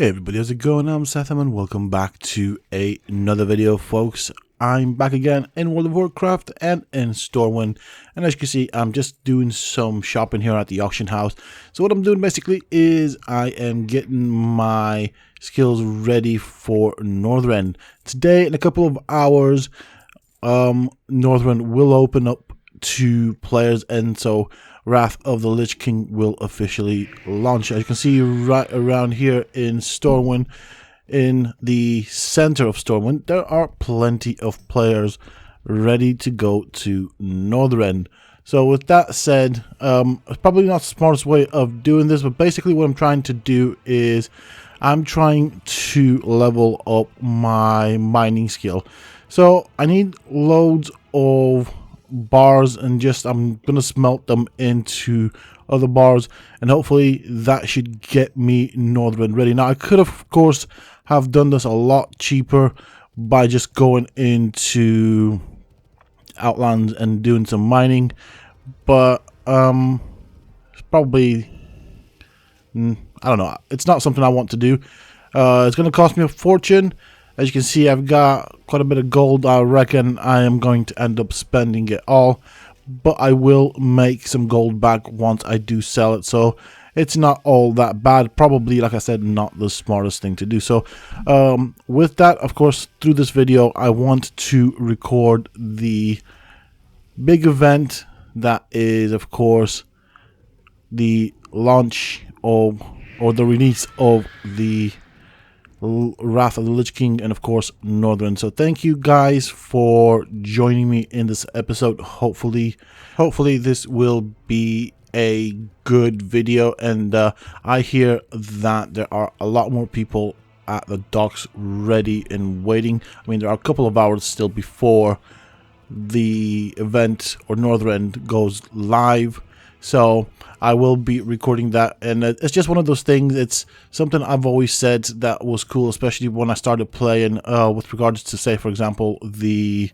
Hey everybody, how's it going? I'm Sethum and welcome back to another video, folks. I'm back again in World of Warcraft and in Stormwind, and as you can see, I'm just doing some shopping here at the auction house. So what I'm doing basically is I am getting my skills ready for Northrend. Today, in a couple of hours, Northrend will open up to players, and so Wrath of the Lich King will officially launch. As you can see right around here in Stormwind, in the center of Stormwind, there are plenty of players ready to go to Northrend. So with that said, it's probably not the smartest way of doing this, but basically what I'm trying to do is I'm trying to level up my mining skill. So I need loads of bars, and I'm gonna smelt them into other bars, and hopefully that should get me Northrend ready. Now I could of course have done this a lot cheaper by just going into Outlands and doing some mining, but it's probably I don't know, it's not something I want to do. It's gonna cost me a fortune. As you can see, I've got quite a bit of gold. I reckon I am going to end up spending it all, but I will make some gold back once I do sell it, so it's not all that bad. Probably, like I said, not the smartest thing to do. So with that, of course, through this video, I want to record the big event that is, of course, the launch of, or the release of the Wrath of the Lich King, and of course Northrend. So thank you guys for joining me in this episode. Hopefully this will be a good video, and I hear that there are a lot more people at the docks ready and waiting. I mean, there are a couple of hours still before the event or Northrend goes live, so I will be recording that, and it's just one of those things. It's something I've always said that was cool, especially when I started playing with regards to, say, for example, the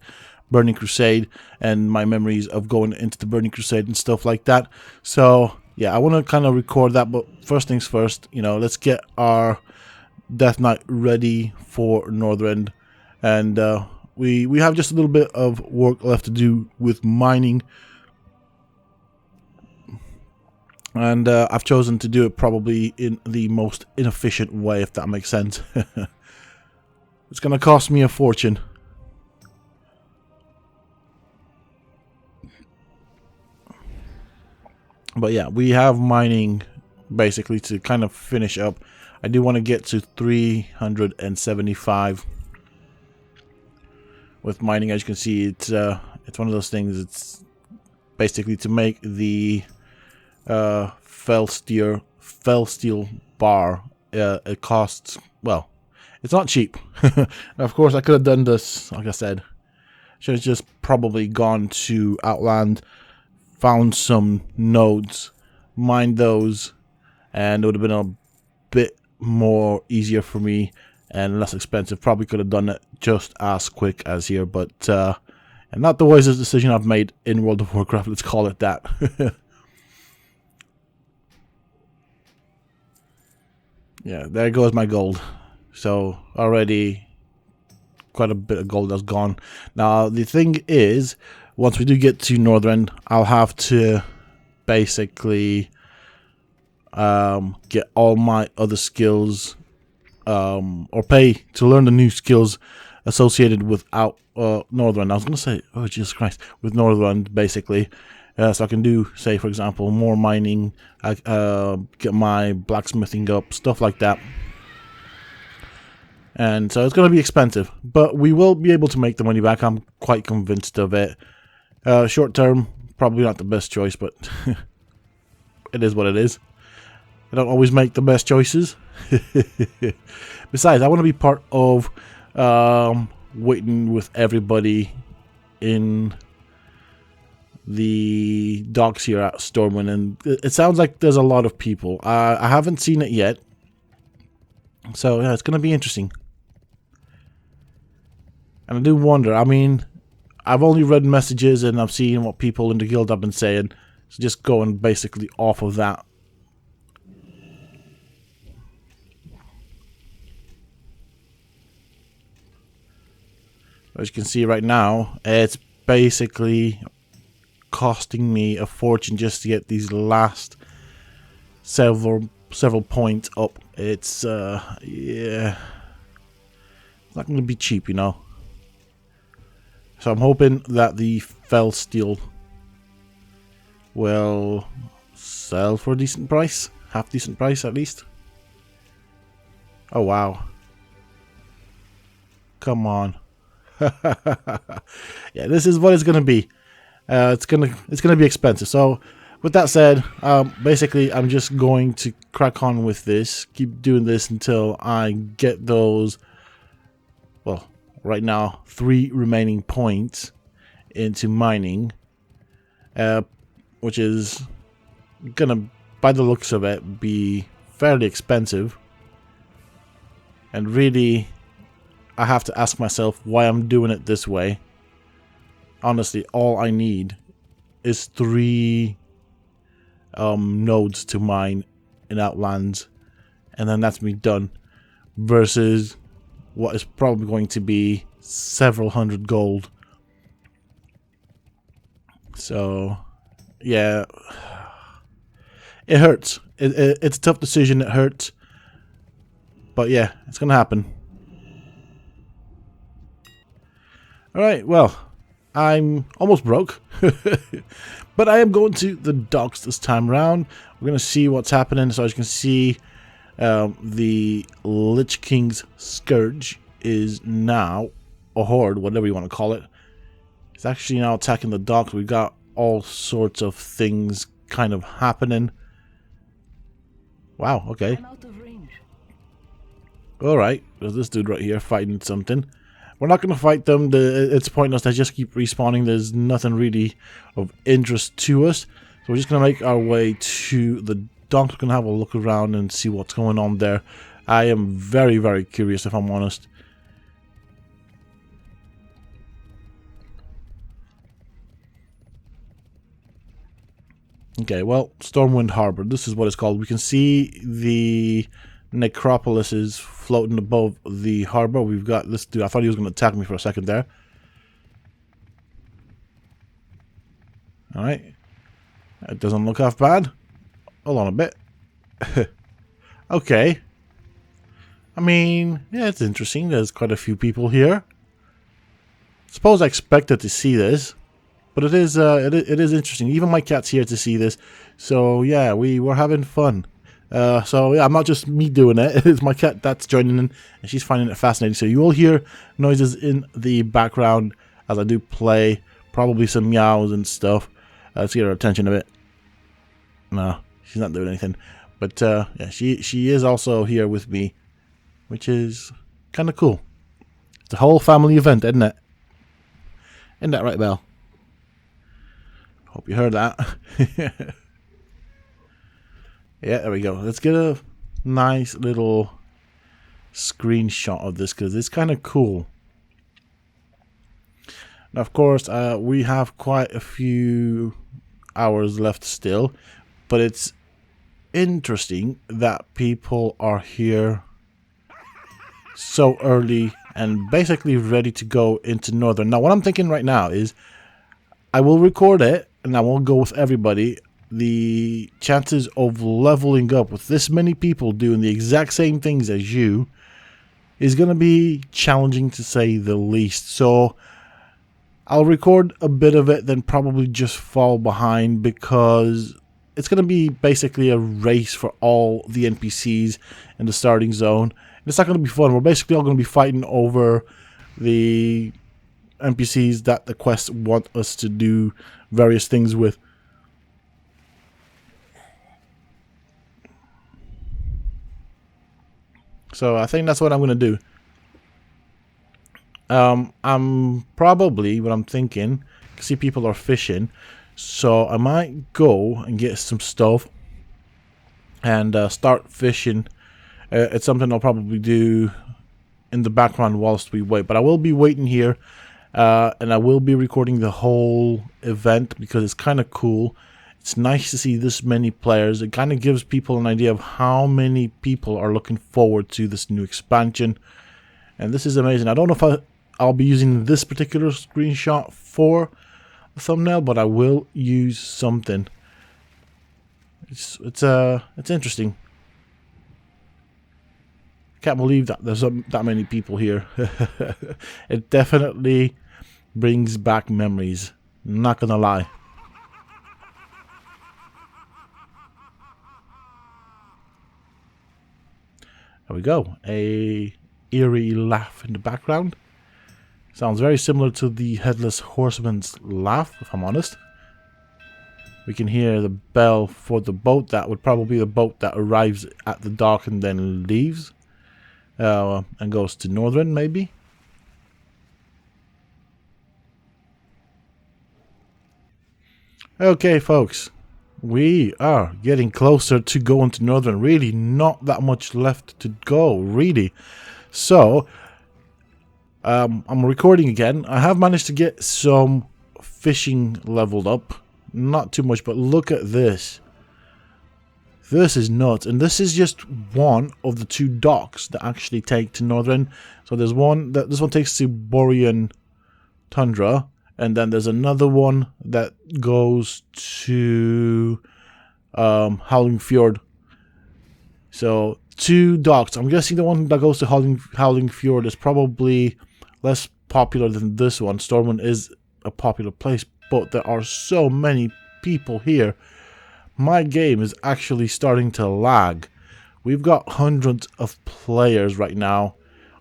Burning Crusade, and my memories of going into the Burning Crusade and stuff like that. So yeah, I want to kind of record that, but first things first, you know, let's get our Death Knight ready for Northrend, and we have just a little bit of work left to do with mining. And I've chosen to do it probably in the most inefficient way, if that makes sense. It's going to cost me a fortune. But yeah, we have mining basically to kind of finish up. I do want to get to 375 with mining. As you can see, it's one of those things. It's basically to make the fell steel bar. It costs, well, it's not cheap. Of course, I could have done this, like I said, should have just probably gone to Outland, found some nodes, mined those, and it would have been a bit more easier for me and less expensive. Probably could have done it just as quick as here, but and not the wisest decision I've made in World of Warcraft, let's call it that. Yeah, there goes my gold. So already quite a bit of gold that's gone. Now the thing is, once we do get to Northrend, I'll have to basically get all my other skills, or pay to learn the new skills associated with Northrend. I was gonna say, oh Jesus Christ, with Northrend basically. So I can do, say, for example, more mining, get my blacksmithing up, stuff like that. And so it's going to be expensive, but we will be able to make the money back. I'm quite convinced of it. Short term, probably not the best choice, but it is what it is. I don't always make the best choices. Besides, I want to be part of waiting with everybody in the docks here at Stormwind, and it sounds like there's a lot of people. I haven't seen it yet, so yeah, it's gonna be interesting. And I do wonder, I mean, I've only read messages and I've seen what people in the guild have been saying, so just going basically off of that. As you can see right now, it's basically costing me a fortune just to get these last several points up. It's yeah, it's not going to be cheap, you know. So I'm hoping that the fell steel will sell for a decent price, half decent price at least. Oh wow! Come on. Yeah, this is what it's gonna be. It's gonna be expensive. So, with that said, basically, I'm just going to crack on with this. Keep doing this until I get those. Well, right now, 3 remaining points into mining, which is gonna, by the looks of it, be fairly expensive. And really, I have to ask myself why I'm doing it this way. Honestly, all I need is 3 nodes to mine in Outlands, and then that's me done. Versus what is probably going to be several hundred gold. So, yeah, it hurts. It's a tough decision. It hurts, but yeah, it's gonna happen. Alright, well, I'm almost broke, but I am going to the docks this time around. We're going to see what's happening. So as you can see, the Lich King's Scourge is now, a horde, whatever you want to call it. It's actually now attacking the docks. We've got all sorts of things kind of happening. Wow, okay. Alright, there's this dude right here fighting something. We're not going to fight them. It's pointless. They just keep respawning. There's nothing really of interest to us. So we're just going to make our way to the docks. We're going to have a look around and see what's going on there. I am very, very curious, if I'm honest. Okay, well, Stormwind Harbor. This is what it's called. We can see the necropolis is floating above the harbor. We've got this dude. I thought he was going to attack me for a second there. Alright. It doesn't look half bad. Hold on a bit. Okay. I mean, yeah, it's interesting. There's quite a few people here. Suppose I expected to see this, but it is interesting. Even my cat's here to see this. So yeah, we're having fun. So yeah, I'm not just me doing it. It's my cat that's joining in, and she's finding it fascinating. So you will hear noises in the background as I do play, probably some meows and stuff. Let's get her attention a bit. No, she's not doing anything. But yeah, she is also here with me, which is kind of cool. It's a whole family event, isn't it? Isn't that right, Belle? Hope you heard that. Yeah, there we go. Let's get a nice little screenshot of this because it's kind of cool. Now, of course, we have quite a few hours left still, but it's interesting that people are here so early and basically ready to go into Northern. Now, what I'm thinking right now is I will record it and I will go with everybody. The chances of leveling up with this many people doing the exact same things as you is going to be challenging to say the least. So I'll record a bit of it, then probably just fall behind because it's going to be basically a race for all the NPCs in the starting zone. It's not going to be fun. We're basically all going to be fighting over the NPCs that the quests want us to do various things with. So I think that's what I'm going to do. I'm probably, what I'm thinking, see people are fishing, so I might go and get some stuff and start fishing. It's something I'll probably do in the background whilst we wait, but I will be waiting here, and I will be recording the whole event because it's kind of cool. It's nice to see this many players. It kind of gives people an idea of how many people are looking forward to this new expansion. And this is amazing. I don't know if I'll be using this particular screenshot for the thumbnail, but I will use something. It's interesting. Can't believe that there's that many people here. It definitely brings back memories. Not gonna lie. There we go. A eerie laugh in the background. Sounds very similar to the Headless Horseman's laugh, if I'm honest. We can hear the bell for the boat. That would probably be the boat that arrives at the dock and then leaves. And goes to Northrend, maybe. Okay, folks. We are getting closer to going to Northrend. Really, not that much left to go, really. So, I'm recording again. I have managed to get some fishing leveled up. Not too much, but look at this. This is nuts. And this is just one of the 2 docks that actually take to Northrend. So there's one that this one takes to Borean Tundra. And then there's another one that goes to Howling Fjord. So 2 docks. I'm guessing the one that goes to Howling Fjord is probably less popular than this one. Stormwind is a popular place, but there are so many people here. My game is actually starting to lag. We've got hundreds of players right now,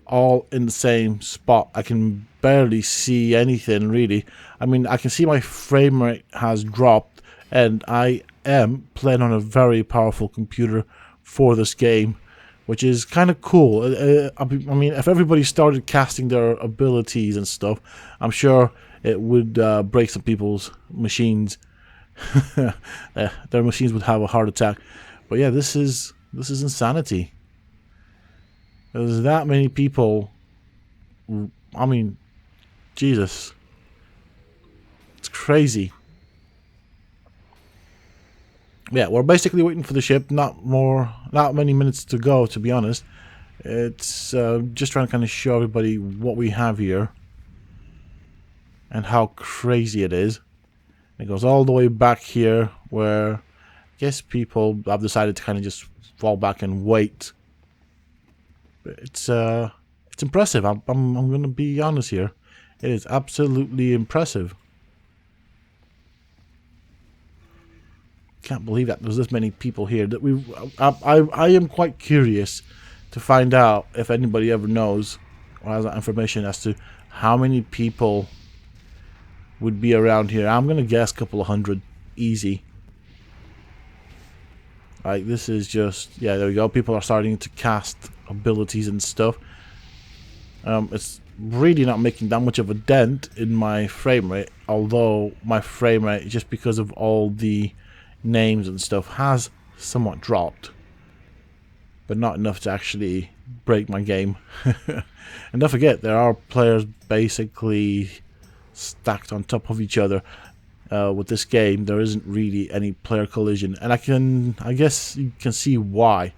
all in the same spot. I can barely see anything, really. I mean, I can see my frame rate has dropped, and I am playing on a very powerful computer for this game, which is kind of cool. I mean, if everybody started casting their abilities and stuff, I'm sure it would break some people's machines. Their machines would have a heart attack. But yeah, this is insanity. There's that many people. I mean, Jesus, it's crazy. Yeah, we're basically waiting for the ship. Not many minutes to go, to be honest. It's just trying to kind of show everybody what we have here and how crazy it is. It goes all the way back here, where I guess people have decided to kind of just fall back and wait. But it's impressive. I'm going to be honest here. It is absolutely impressive. Can't believe that there's this many people here. That I am quite curious to find out if anybody ever knows or has that information as to how many people would be around here. I'm gonna guess a couple of hundred, easy. Like, this is just, yeah, there we go. People are starting to cast abilities and stuff. It's really not making that much of a dent in my frame rate, although my frame rate, just because of all the names and stuff, has somewhat dropped, but not enough to actually break my game. And don't forget, there are players basically stacked on top of each other. With this game, there isn't really any player collision, and I guess you can see why.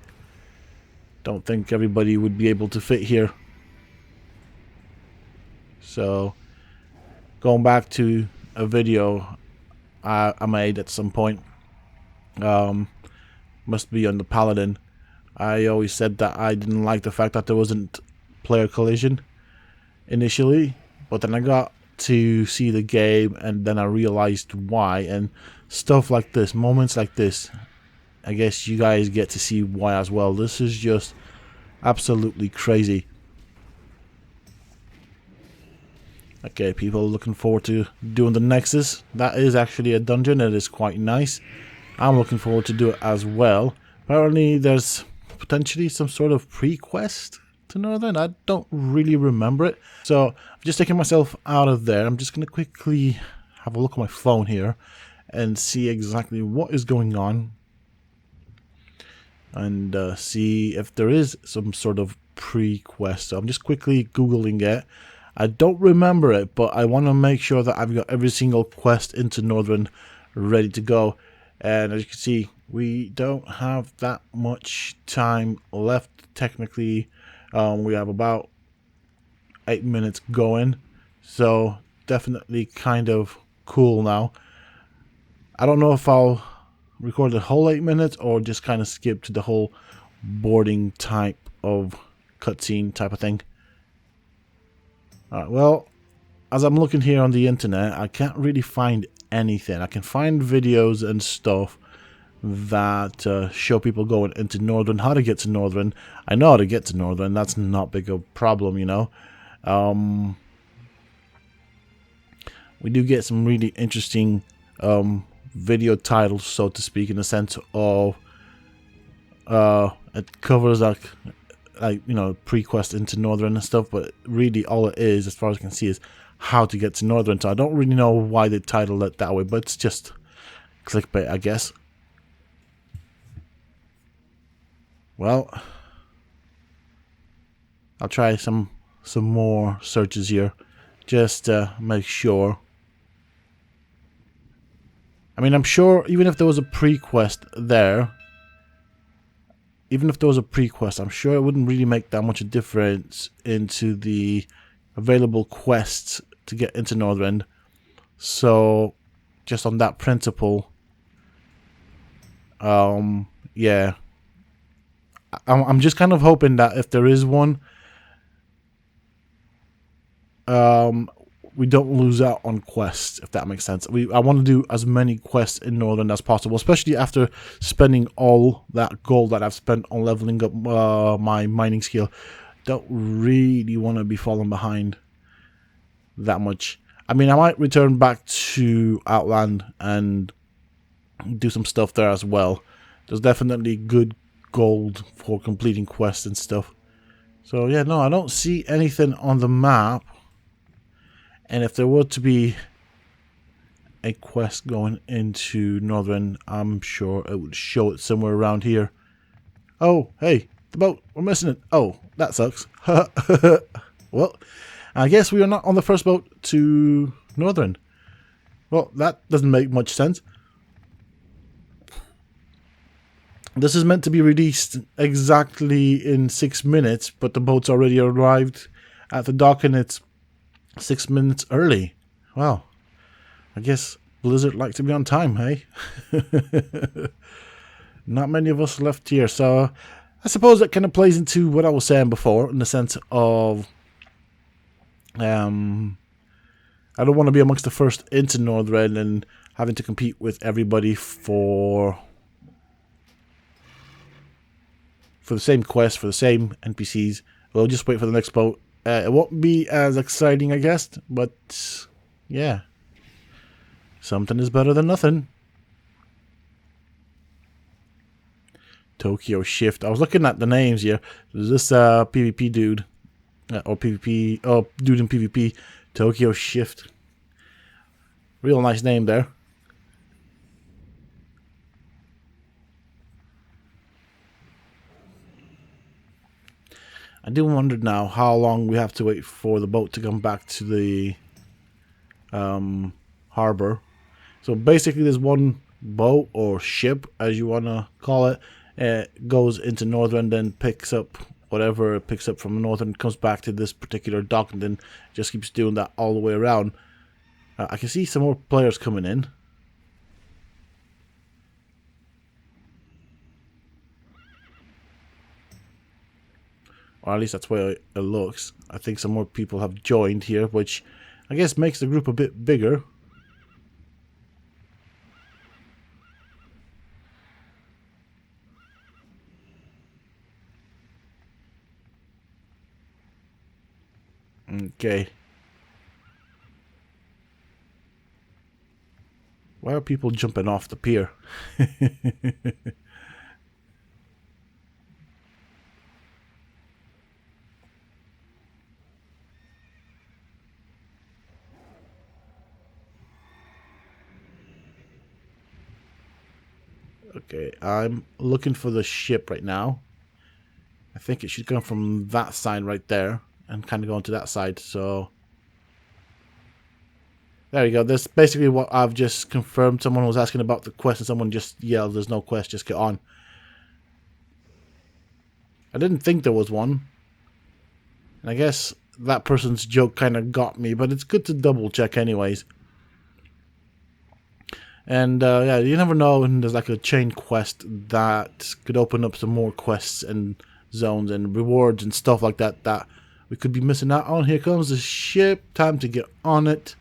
Don't think everybody would be able to fit here. So, going back to a video I made at some point, must be on the Paladin. I always said that I didn't like the fact that there wasn't player collision initially, but then I got to see the game and then I realized why, and stuff like this, moments like this, I guess you guys get to see why as well. This is just absolutely crazy. Okay, people looking forward to doing the Nexus. That is actually a dungeon. It is quite nice. I'm looking forward to do it as well. Apparently there's potentially some sort of Prequest to Northern. I don't really remember it. So I'm just taking myself out of there. I'm just going to quickly have a look at my phone here and see exactly what is going on. And see if there is some sort of Prequest. So I'm just quickly Googling it. I don't remember it, but I want to make sure that I've got every single quest into Northrend ready to go. And as you can see, we don't have that much time left. Technically, we have about 8 minutes going, so definitely kind of cool now. I don't know if I'll record the whole 8 minutes or just kind of skip to the whole boarding type of cutscene type of thing. Alright, well, as I'm looking here on the internet, I can't really find anything. I can find videos and stuff that show people going into Northrend, how to get to Northrend. I know how to get to Northrend, that's not big a problem, you know. We do get some really interesting video titles, so to speak, in the sense of it covers like you know, Prequest into Northrend and stuff, but really all it is, as far as I can see, is how to get to Northrend. So I don't really know why they titled it that way, but it's just clickbait, I guess. Well, I'll try some more searches here, just to make sure. I mean, I'm sure even if there was a Prequest there, I'm sure it wouldn't really make that much a difference into the available quests to get into Northrend. So, just on that principle, yeah. I'm just kind of hoping that if there is one, we don't lose out on quests, if that makes sense. I want to do as many quests in Northrend as possible, especially after spending all that gold that I've spent on leveling up my mining skill. Don't really want to be falling behind that much. I mean, I might return back to Outland and do some stuff there as well. There's definitely good gold for completing quests and stuff. So yeah, no, I don't see anything on the map. And if there were to be a quest going into Northrend, I'm sure it would show it somewhere around here. Oh, hey, the boat, we're missing it. Oh, that sucks. Well, I guess we are not on the first boat to Northrend. Well, that doesn't make much sense. This is meant to be released exactly in 6 minutes, but the boat's already arrived at the dock and it's 6 minutes early. Wow. I guess Blizzard like to be on time, hey? Not many of us left here, so I suppose that kind of plays into what I was saying before, in the sense of I don't want to be amongst the first into Northrend and having to compete with everybody for the same quest, for the same NPCs. We'll just wait for the next boat. It won't be as exciting, I guess, but yeah, something is better than nothing. Tokyo Shift. I was looking at the names here. There's this PvP dude, or PvP, oh, dude in PvP, Tokyo Shift. Real nice name there. I do wonder now how long we have to wait for the boat to come back to the harbor. So basically there's one boat or ship, as you want to call it. It goes into Northrend, then picks up whatever it picks up from Northrend, comes back to this particular dock, and then just keeps doing that all the way around. I can see some more players coming in. Or at least that's where it looks. I think some more people have joined here, which I guess makes the group a bit bigger. Okay. Why are people jumping off the pier? Okay, I'm looking for the ship right now. I think it should come from that side right there and kind of go into that side, so there you go. That's basically what I've just confirmed. Someone was asking about the quest and someone just yelled, there's no quest, just get on. I didn't think there was one. And I guess that person's joke kind of got me, but it's good to double check anyways. And yeah, you never know when there's like a chain quest that could open up some more quests and zones and rewards and stuff like that that we could be missing out on. Here comes the ship. Time to get on it.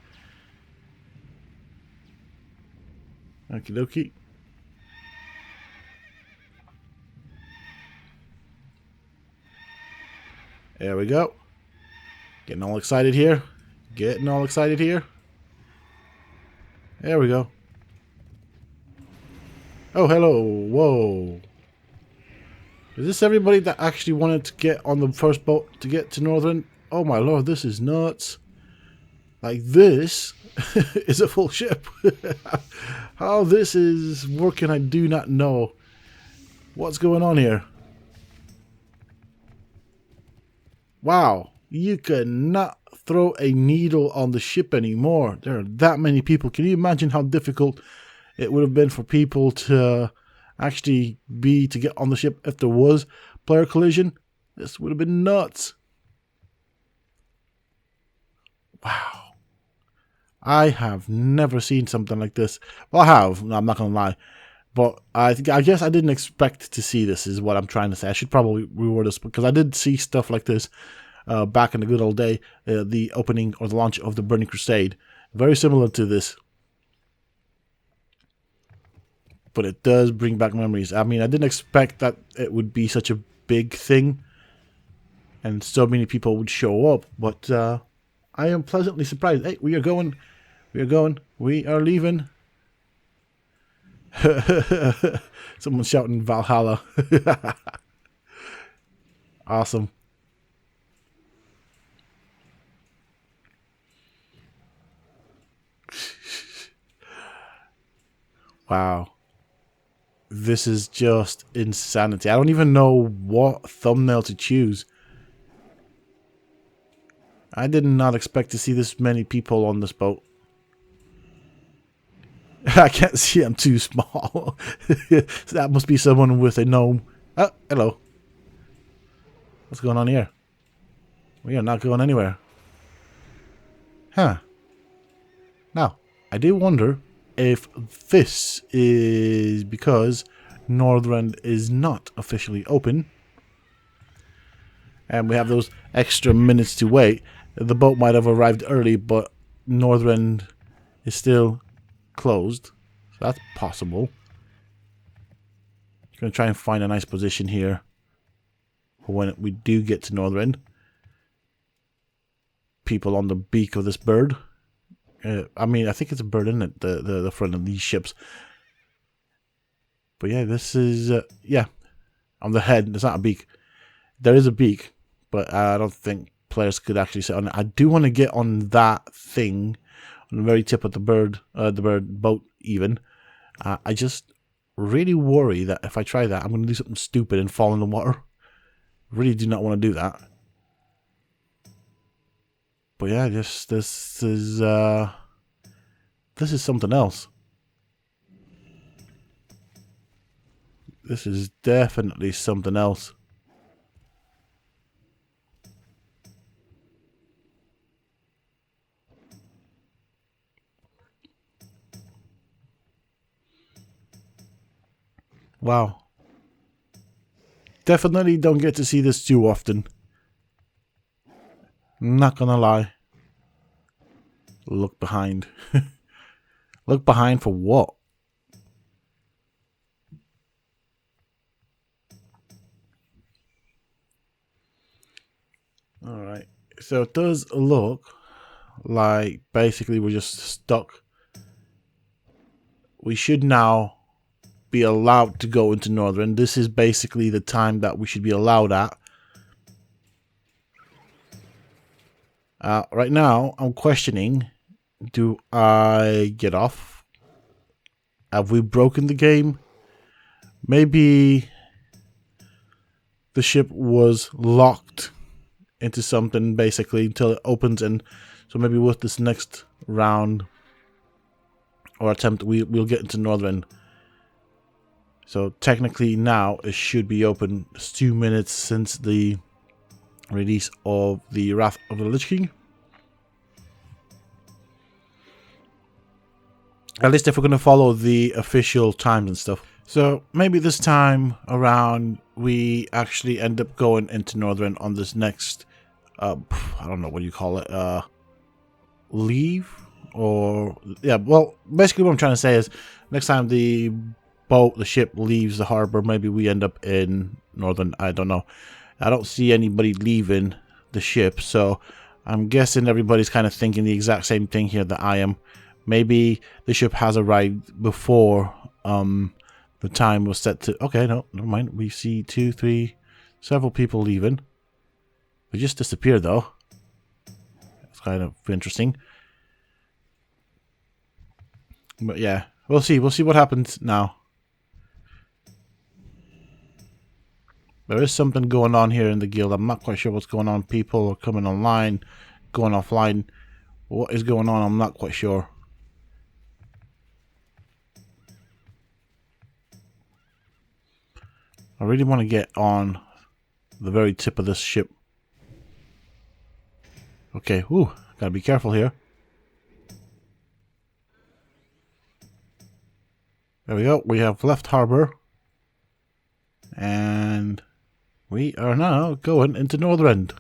Okie dokie. There we go. Getting all excited here. Getting all excited here. There we go. Oh, hello. Whoa. Is this everybody that actually wanted to get on the first boat to get to Northrend? Oh my lord, this is nuts. Like, this is a full ship. How this is working, I do not know. What's going on here? Wow, you cannot throw a needle on the ship anymore. There are that many people. Can you imagine how difficult it would have been for people to actually to get on the ship if there was player collision? This would have been nuts. Wow. I have never seen something like this. Well, I have. No, I'm not going to lie. But I guess I didn't expect to see this, is what I'm trying to say. I should probably reword this, because I did see stuff like this back in the good old day, the opening or the launch of the Burning Crusade. Very similar to this. But it does bring back memories. I mean, I didn't expect that it would be such a big thing and so many people would show up. But I am pleasantly surprised. Hey, we are going. We are going. We are leaving. Someone's shouting Valhalla. Awesome. Wow. This is just insanity. I don't even know what thumbnail to choose. I did not expect to see this many people on this boat. I can't see, I'm too small. So that must be someone with a gnome. Oh, hello. What's going on here? We are not going anywhere. Huh. Now, I do wonder if this is because Northrend is not officially open. And we have those extra minutes to wait. The boat might have arrived early, but Northrend is still closed. So that's possible. Going to try and find a nice position here for when we do get to Northrend. People on the beak of this bird. I mean, I think it's a bird, isn't it? The front of these ships. But yeah, this is yeah, on the head. There's not a beak. There is a beak, but I don't think players could actually sit on it. I do want to get on that thing, on the very tip of the bird boat. Even, I just really worry that if I try that, I'm going to do something stupid and fall in the water. Really do not want to do that. But yeah, just this is something else. This is definitely something else. Wow. Definitely don't get to see this too often. Not gonna lie. Look behind. Look behind for what? Alright. So it does look like basically we're just stuck. We should now be allowed to go into Northrend. This is basically the time that we should be allowed at. Right now, I'm questioning, do I get off? Have we broken the game? Maybe the ship was locked into something basically until it opens, and so maybe with this next round or attempt we'll get into Northrend. So technically now it should be open. It's 2 minutes since the release of the Wrath of the Lich King. At least if we're going to follow the official times and stuff. So maybe this time around we actually end up going into Northrend on this next, I don't know what you call it, leave? Or, yeah, well, basically what I'm trying to say is next time the ship leaves the harbor, maybe we end up in Northrend. I don't know. I don't see anybody leaving the ship, so I'm guessing everybody's kind of thinking the exact same thing here that I am. Maybe the ship has arrived before the time was set to... Okay, no, never mind. We see 2, 3, several people leaving. They just disappeared, though. It's kind of interesting. But yeah, we'll see. We'll see what happens now. There is something going on here in the guild. I'm not quite sure what's going on. People are coming online, going offline. What is going on? I'm not quite sure. I really want to get on the very tip of this ship. Okay, ooh, gotta be careful here. There we go. We have left harbor. And we are now going into Northrend.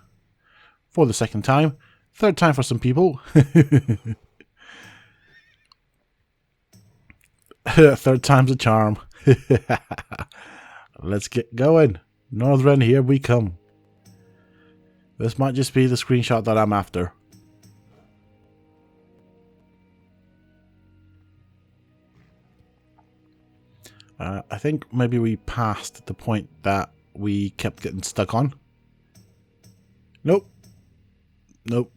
For the second time. Third time for some people. Third time's a charm. Let's get going. Northrend, here we come. This might just be the screenshot that I'm after. I think maybe we passed the point that we kept getting stuck on. Nope. Nope.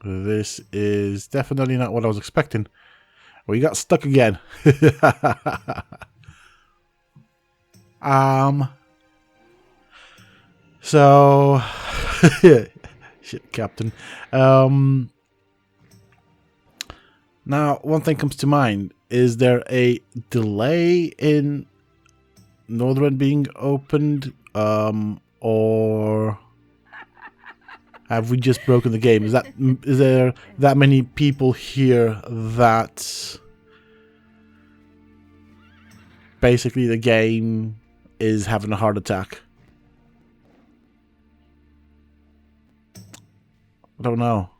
This is definitely not what I was expecting. We got stuck again. So shit, Captain. Now, one thing comes to mind. Is there a delay in Northrend being opened? Or have we just broken the game? Is there that many people here that basically the game is having a heart attack? I don't know.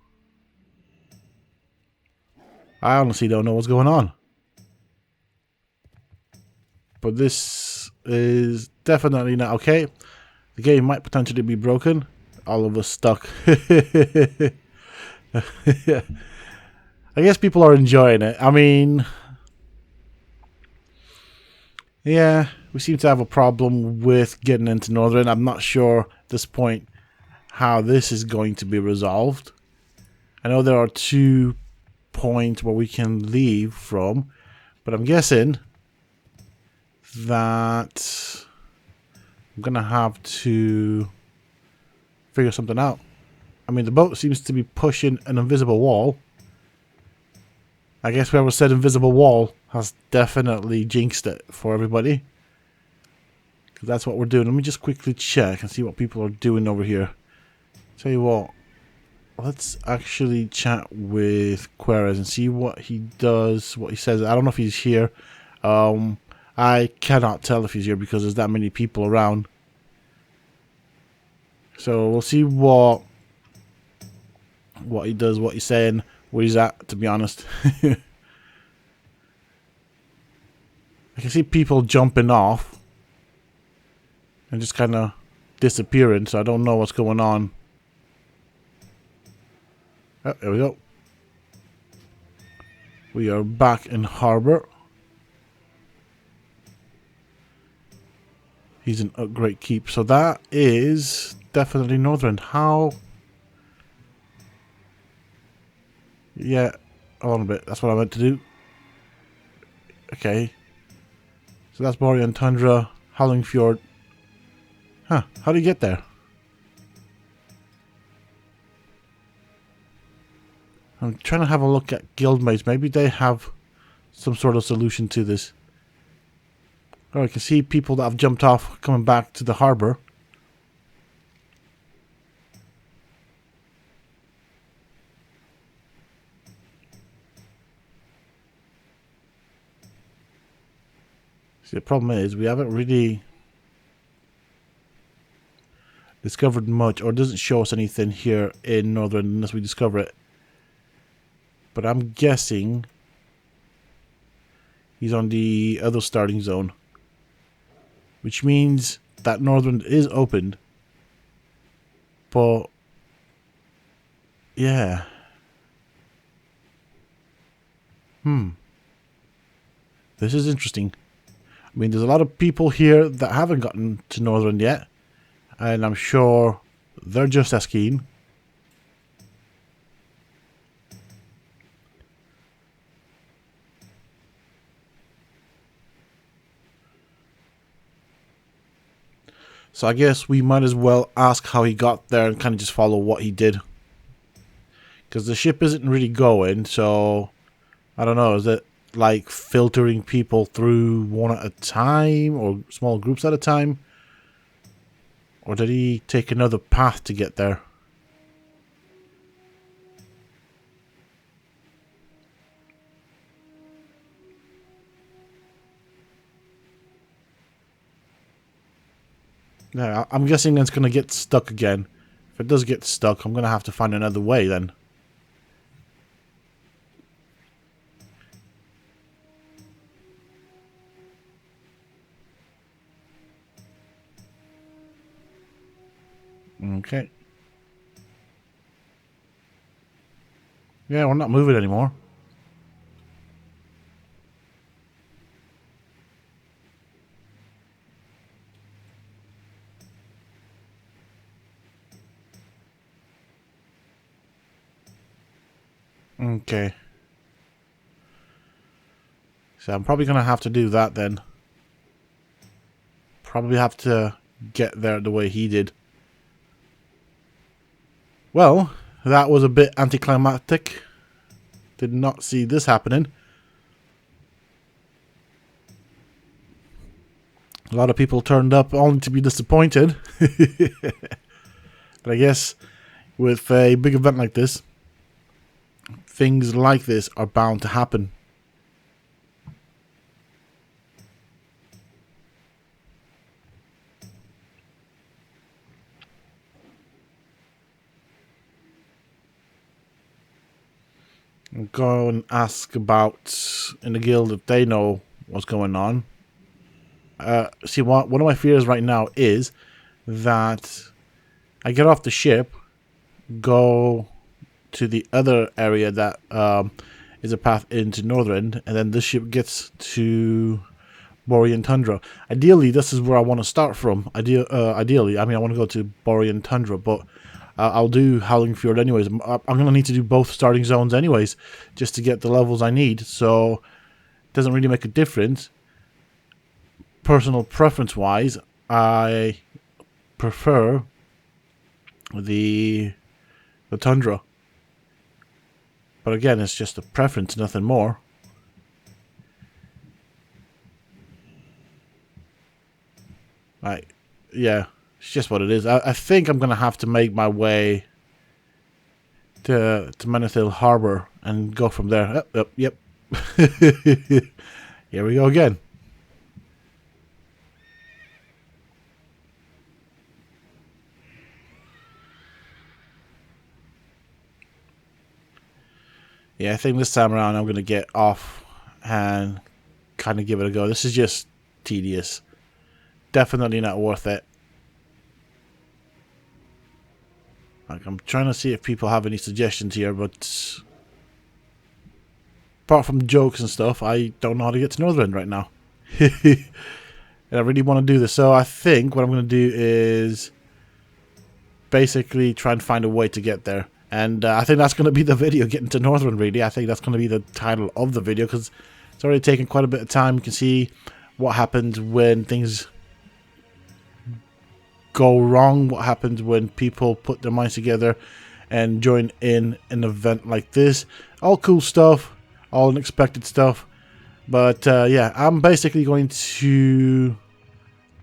I honestly don't know what's going on. But this is definitely not okay. The game might potentially be broken. All of us stuck. I guess people are enjoying it. I mean, yeah, we seem to have a problem with getting into Northrend. I'm not sure at this point how this is going to be resolved. I know there are 2 points where we can leave from, but I'm guessing that I'm gonna have to figure something out. I mean, the boat seems to be pushing an invisible wall. I guess whoever said invisible wall has definitely jinxed it for everybody, because that's what we're doing. Let me just quickly check and see what people are doing over here. Tell you what, let's actually chat with Querez and see what he does, what he says. I don't know if he's here. I cannot tell if he's here because there's that many people around. So we'll see what he does, what he's saying, where he's at, to be honest. I can see people jumping off and just kind of disappearing, so I don't know what's going on. Oh, there we go. We are back in harbor. He's in a great keep. So that is definitely Northrend. How? Yeah, hold on a bit. That's what I meant to do. Okay. So that's Borean Tundra, Howling Fjord. Huh, how do you get there? I'm trying to have a look at guildmates. Maybe they have some sort of solution to this. Oh, I can see people that have jumped off coming back to the harbor. See, the problem is we haven't really discovered much, or it doesn't show us anything here in Northrend unless we discover it. But I'm guessing he's on the other starting zone, which means that Northrend is opened. But yeah, this is interesting. I mean, there's a lot of people here that haven't gotten to Northrend yet, and I'm sure they're just as keen. So I guess we might as well ask how he got there and kind of just follow what he did. Because the ship isn't really going, so I don't know, is it like filtering people through one at a time or small groups at a time? Or did he take another path to get there? Yeah, I'm guessing it's going to get stuck again. If it does get stuck, I'm going to have to find another way then. Okay. Yeah, we're not moving anymore. Okay. So I'm probably going to have to do that then. Probably have to get there the way he did. Well, that was a bit anticlimactic. Did not see this happening. A lot of people turned up only to be disappointed. But I guess with a big event like this, things like this are bound to happen. I'll go and ask about in the guild if they know what's going on. See, one of my fears right now is that I get off the ship, go to the other area that is a path into Northrend, and then this ship gets to Borean Tundra. Ideally, this is where I want to start from. Ideally, I mean, I want to go to Borean Tundra, but I'll do Howling Fjord anyways. I'm going to need to do both starting zones anyways, just to get the levels I need, so it doesn't really make a difference. Personal preference-wise, I prefer the Tundra. But again, it's just a preference, nothing more. Right, yeah, it's just what it is. I think I'm going to have to make my way to Menethil Harbor and go from there. Yep. Here we go again. Yeah, I think this time around I'm going to get off and kind of give it a go. This is just tedious. Definitely not worth it. Like, I'm trying to see if people have any suggestions here, but apart from jokes and stuff, I don't know how to get to Northrend right now. And I really want to do this, so I think what I'm going to do is basically try and find a way to get there. And I think that's going to be the video, getting to Northrend, really. I think that's going to be the title of the video, because it's already taken quite a bit of time. You can see what happens when things go wrong, what happens when people put their minds together and join in an event like this. All cool stuff, all unexpected stuff. But yeah, I'm basically going to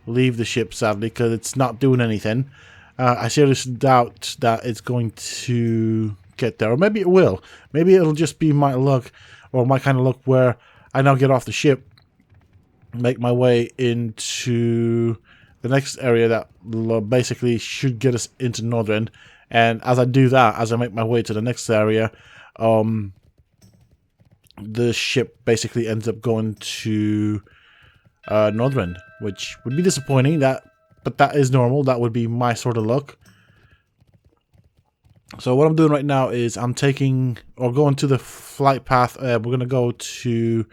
leave the ship, sadly, because it's not doing anything. I seriously doubt that it's going to get there. Or maybe it will. Maybe it'll just be my luck, or my kind of luck, where I now get off the ship make my way into the next area that basically should get us into Northrend. And as I do that, as I make my way to the next area, the ship basically ends up going to Northrend, which would be disappointing. But that is normal. That would be my sort of luck. So what I'm doing right now is I'm taking or going to the flight path. We're gonna go to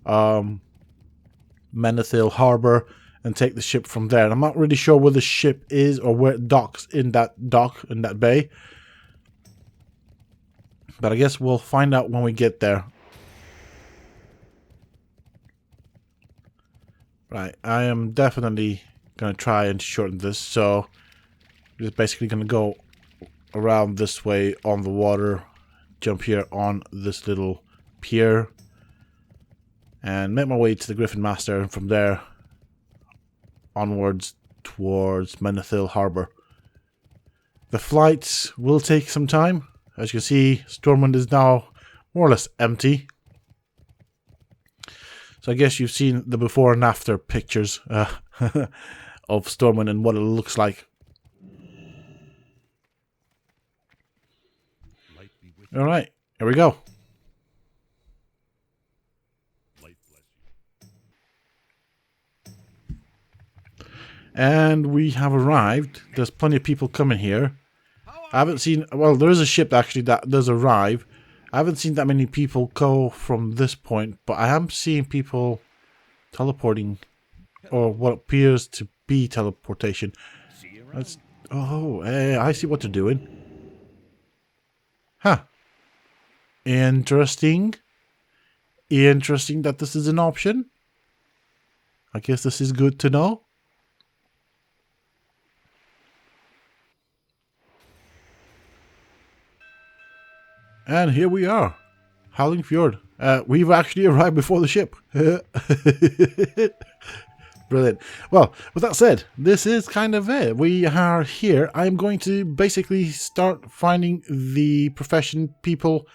Menethil Harbor and take the ship from there. And I'm not really sure where the ship is or where it docks in that bay. But I guess we'll find out when we get there. Right, I am definitely going to try and shorten this. So I'm just basically going to go around this way on the water, jump here on this little pier, and make my way to the Griffin Master, and from there onwards towards Menethil Harbor. The flights will take some time. As you can see, Stormwind is now more or less empty. So I guess you've seen the before and after pictures of Stormwind and what it looks like. Alright, here we go. And we have arrived. There's plenty of people coming here. I haven't seen... Well, there is a ship actually that does arrive. I haven't seen that many people go from this point, but I am seeing people teleporting, or what appears to be teleportation. That's... Oh, I see what they're doing. Huh. Interesting. Interesting that this is an option. I guess this is good to know. And here we are, Howling Fjord. We've actually arrived before the ship. Brilliant. Well, with that said, this is kind of it. We are here. I'm going to basically start finding the profession people,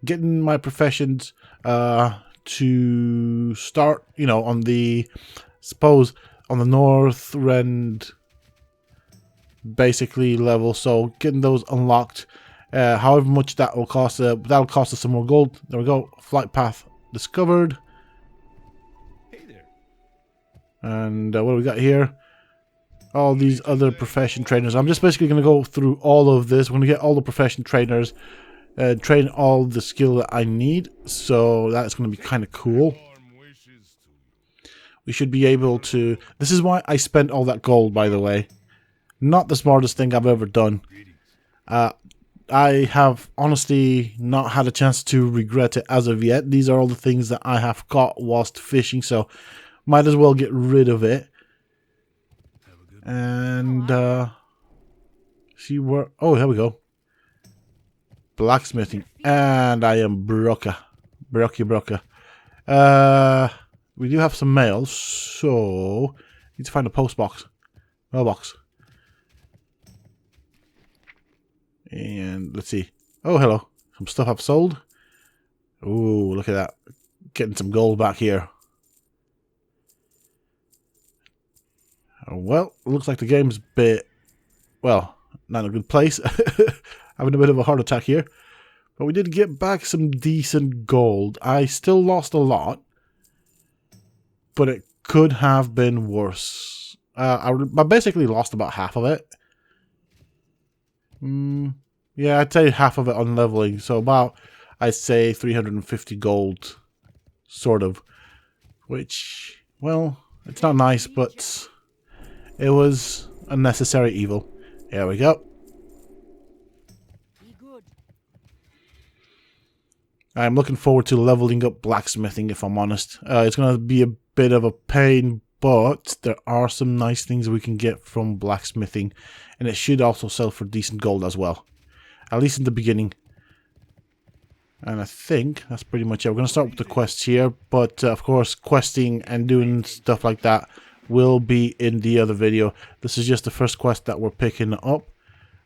getting my professions to start, you know, on the, suppose, on the Northrend basically level. So getting those unlocked. However much that will cost, that'll cost us some more gold. There we go. Flight path discovered. Hey there. And what do we got here? All these other profession trainers. I'm just basically going to go through all of this. We're going to get all the profession trainers, train all the skill that I need. So that's going to be kind of cool. We should be able to... This is why I spent all that gold, by the way. Not the smartest thing I've ever done. I have honestly not had a chance to regret it as of yet. These are all the things that I have got whilst fishing, so might as well get rid of it. And see where... Oh, here we go. Blacksmithing. And I am broke. Broke. We do have some mail, so need to find a post box. Mailbox. And let's see. Oh, hello. Some stuff I've sold. Ooh, look at that. Getting some gold back here. Oh, well, looks like the game's a bit, well, not in a good place. Having a bit of a heart attack here. But we did get back some decent gold. I still lost a lot. But it could have been worse. I basically lost about half of it. Yeah, I'd say half of it on leveling. So about, I'd say 350 gold. Sort of. Which, well, it's not nice, but it was a necessary evil. Here we go. I'm looking forward to leveling up blacksmithing, if I'm honest. It's going to be a bit of a pain, but there are some nice things we can get from blacksmithing. And it should also sell for decent gold as well. At least in the beginning. And I think that's pretty much it. We're going to start with the quests here. But, of course, questing and doing stuff like that will be in the other video. This is just the first quest that we're picking up.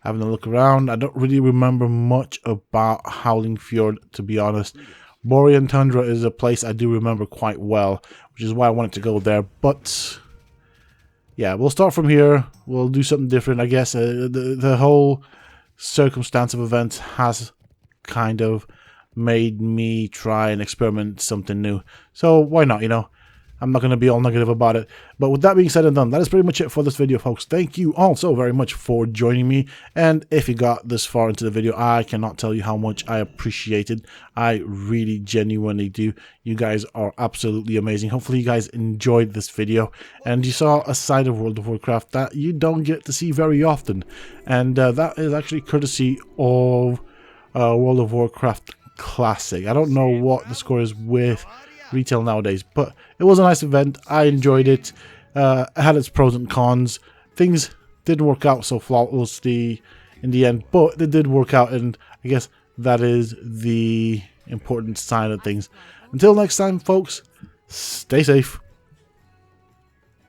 Having a look around. I don't really remember much about Howling Fjord, to be honest. Borean Tundra is a place I do remember quite well, which is why I wanted to go there. But yeah, we'll start from here. We'll do something different, I guess. The whole circumstance of events has kind of made me try and experiment something new. So why not, you know? I'm not going to be all negative about it. But with that being said and done, that is pretty much it for this video, folks. Thank you all so very much for joining me. And if you got this far into the video, I cannot tell you how much I appreciate it. I really genuinely do. You guys are absolutely amazing. Hopefully you guys enjoyed this video and you saw a side of World of Warcraft that you don't get to see very often. And that is actually courtesy of World of Warcraft Classic. I don't know what the score is with retail nowadays, but it was a nice event. I enjoyed it. It had its pros and cons. Things didn't work out so flawlessly in the end, but they did work out, and I guess that is the important side of things. Until next time, folks, stay safe.